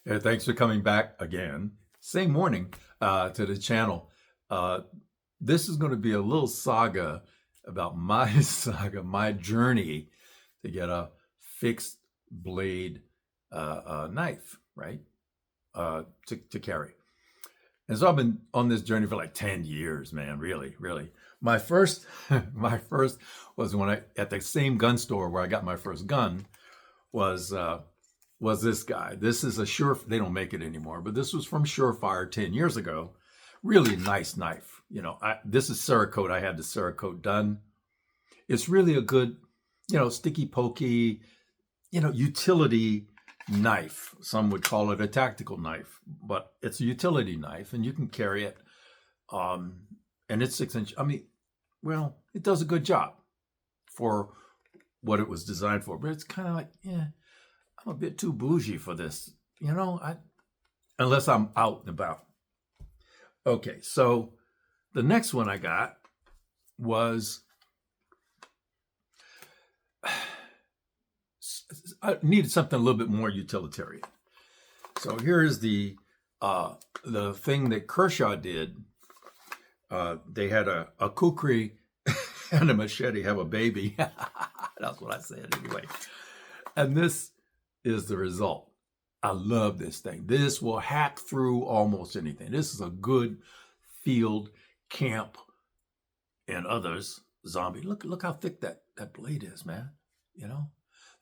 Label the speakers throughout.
Speaker 1: Thanks for coming back again. Same morning to the channel. Uh, this is going to be a little saga about my saga, my journey to get a fixed blade knife, right? To carry. And so I've been on this journey for like 10 years, man, really, really. My first, my first was when at the same gun store where I got my first gun was was this guy. This is a they don't make it anymore, but this was from Surefire 10 years ago. Really nice knife. This is Cerakote. I had the Cerakote done. It's really a good, sticky pokey, utility knife. Some would call it a tactical knife, but it's a utility knife and you can carry it. And it's 6 inch. I mean, well, it does a good job for what it was designed for, but it's kind of like, yeah, I'm a bit too bougie for this, unless I'm out and about. Okay, so the next one I got was I needed something a little bit more utilitarian. So here's the thing that Kershaw did. They had a kukri and a machete have a baby. That's what I said anyway. And this is the result. I love this thing. This will hack through almost anything. This is a good field, camp, and others zombie. Look how thick that blade is, man.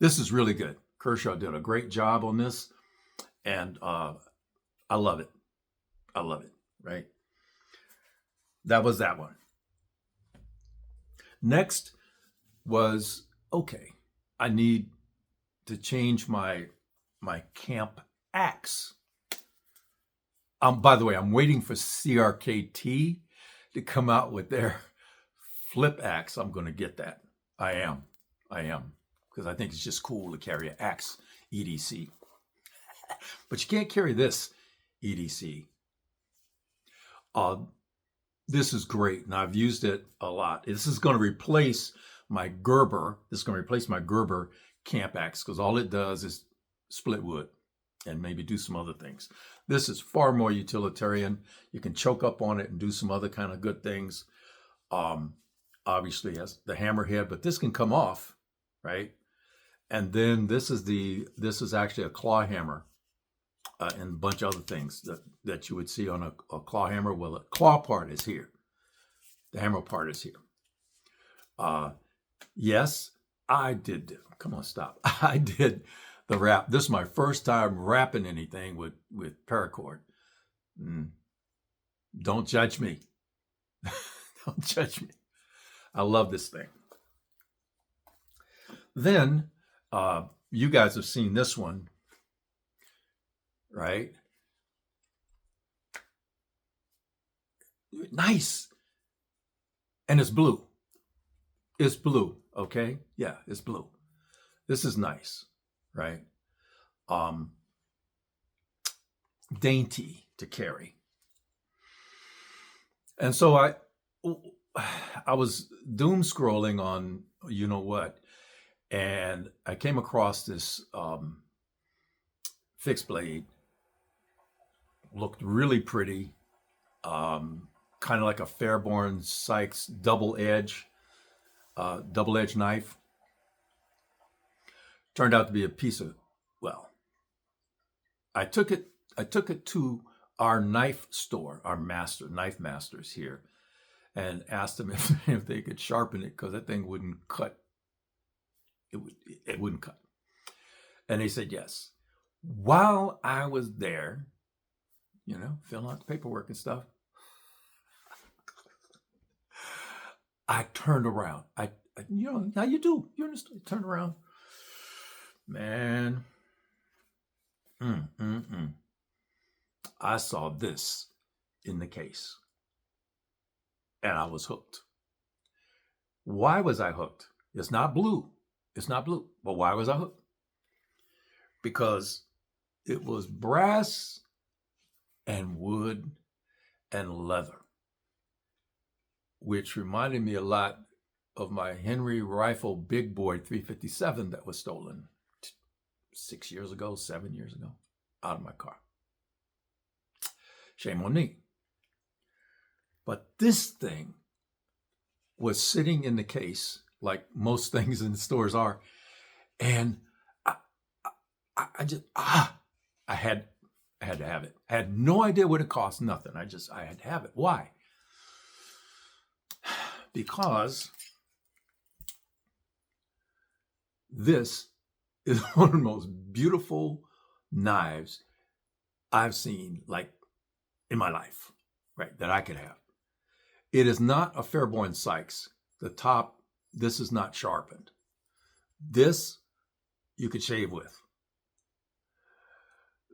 Speaker 1: This is really good. Kershaw did a great job on this, and I love it. I love it. Right. That was that one. Next was okay. I need to change my camp axe. By the way, I'm waiting for CRKT to come out with their flip axe. I'm going to get that. I am, because I think it's just cool to carry an axe EDC. But you can't carry this EDC. This is great, and I've used it a lot. This is going to replace my Gerber. This is going to replace my Gerber camp axe because all it does is split wood and maybe do some other things. This is far more utilitarian. You can choke up on it and do some other kind of good things. Obviously has the hammerhead, but this can come off, right? And then this is actually a claw hammer and a bunch of other things that you would see on a claw hammer. Well, the claw part is here. The hammer part is here. Yes, I did. Come on, stop. I did the wrap. This is my first time wrapping anything with paracord. Don't judge me. Don't judge me. I love this thing. Then you guys have seen this one, right? Nice. And it's blue. It's blue, okay? Yeah, it's blue. This is nice, right? Dainty to carry. And so I was doom scrolling on you know what, and I came across this fixed blade. Looked really pretty, kind of like a Fairborn Sykes double edge knife. Turned out to be a piece of, well, I took it to our knife store, our knife masters here, and asked them if they could sharpen it because that thing wouldn't cut. It wouldn't cut. And they said yes. While I was there, filling out the paperwork and stuff, I turned around. How you do? You understand? Turn around. Man. I saw this in the case. And I was hooked. Why was I hooked? It's not blue. It's not blue. But why was I hooked? Because it was brass and wood and leather, which reminded me a lot of my Henry Rifle Big Boy 357 that was stolen 6 years ago, 7 years ago. out of my car. Shame on me. But this thing was sitting in the case, like most things in the stores are, and I just I had to have it. I had no idea what it cost, nothing. I had to have it. Why? Because this is one of the most beautiful knives I've seen, like, in my life, right, that I could have. It is not a Fairborn Sykes. The top, this is not sharpened. This you could shave with.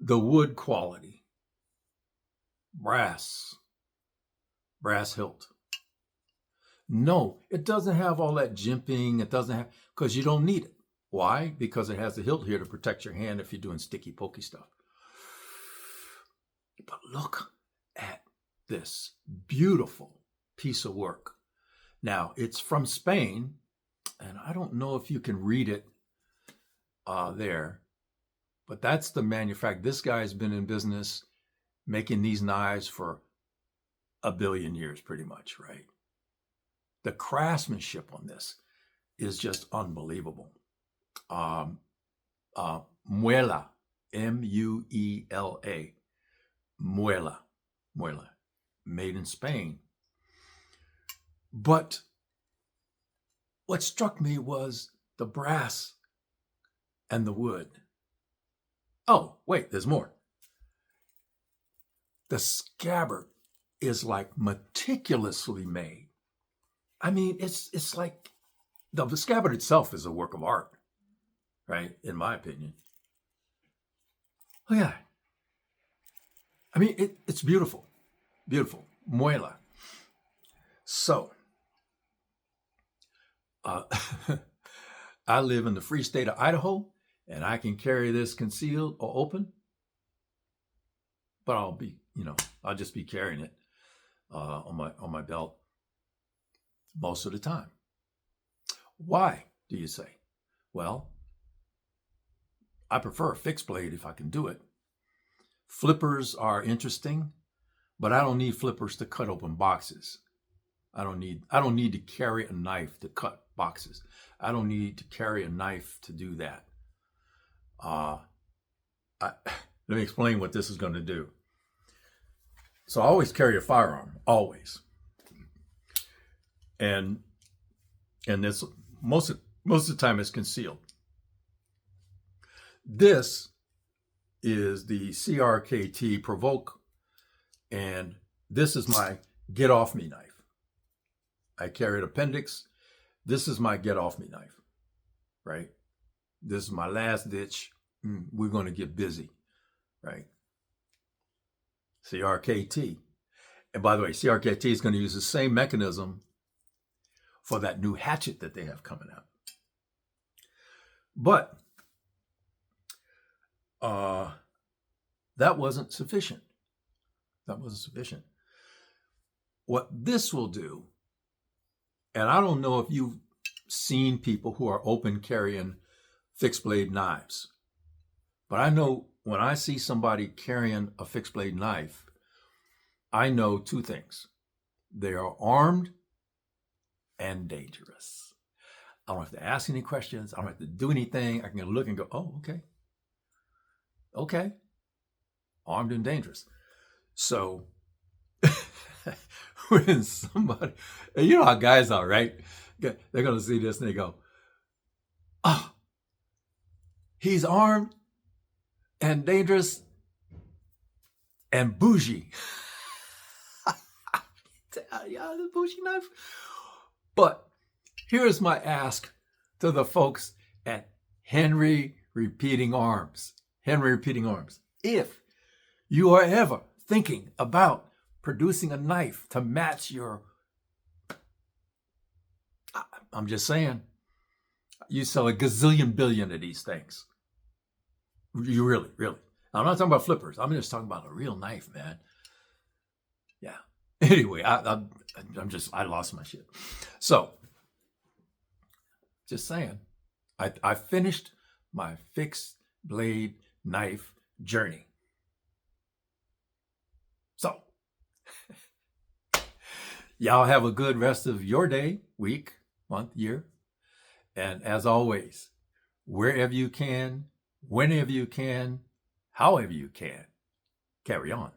Speaker 1: The wood quality, brass hilt. No, it doesn't have all that jimping. It doesn't have, because you don't need it. Why? Because it has the hilt here to protect your hand if you're doing sticky pokey stuff. But look at this beautiful piece of work. Now, it's from Spain, and I don't know if you can read it there, but that's the manufacturer. This guy's been in business making these knives for 1 billion years, pretty much, right? The craftsmanship on this is just unbelievable. Muela, M-U-E-L-A, Muela, made in Spain. But what struck me was the brass and the wood. Oh, wait, there's more. The scabbard is like meticulously made. I mean, it's like the scabbard itself is a work of art, right? In my opinion. Oh yeah. I mean, it's beautiful, beautiful. Muela. So, I live in the free state of Idaho, and I can carry this concealed or open, but I'll just be carrying it on my belt most of the time. Why, do you say? Well, I prefer a fixed blade if I can do it. Flippers are interesting, but I don't need flippers to cut open boxes. I don't need to carry a knife to cut boxes. I don't need to carry a knife to do that. Let me explain what this is going to do. So I always carry a firearm, always. And this most of the time it's concealed. This is the CRKT Provoke, and this is my get off me knife. I carry an appendix. This is my get off me knife, right? This is my last ditch. We're going to get busy, right? CRKT. And by the way, CRKT is going to use the same mechanism for that new hatchet that they have coming out. But that wasn't sufficient. What this will do, and I don't know if you've seen people who are open carrying fixed blade knives, but I know when I see somebody carrying a fixed blade knife, I know two things. They are armed and dangerous. I don't have to ask any questions. I don't have to do anything. I can look and go, oh, okay. Armed and dangerous. So when somebody, and you know how guys are, right? They're going to see this and they go, oh, he's armed and dangerous and bougie. Yeah, the bougie knife. But here's my ask to the folks at Henry Repeating Arms. If you are ever thinking about producing a knife to match your, I'm just saying, you sell a gazillion billion of these things. You really. I'm not talking about flippers. I'm just talking about a real knife, man. Yeah. Anyway, I lost my shit. So, just saying, I finished my fixed blade knife journey. So, y'all have a good rest of your day, week, month, year. And as always, wherever you can, whenever you can, however you can, carry on.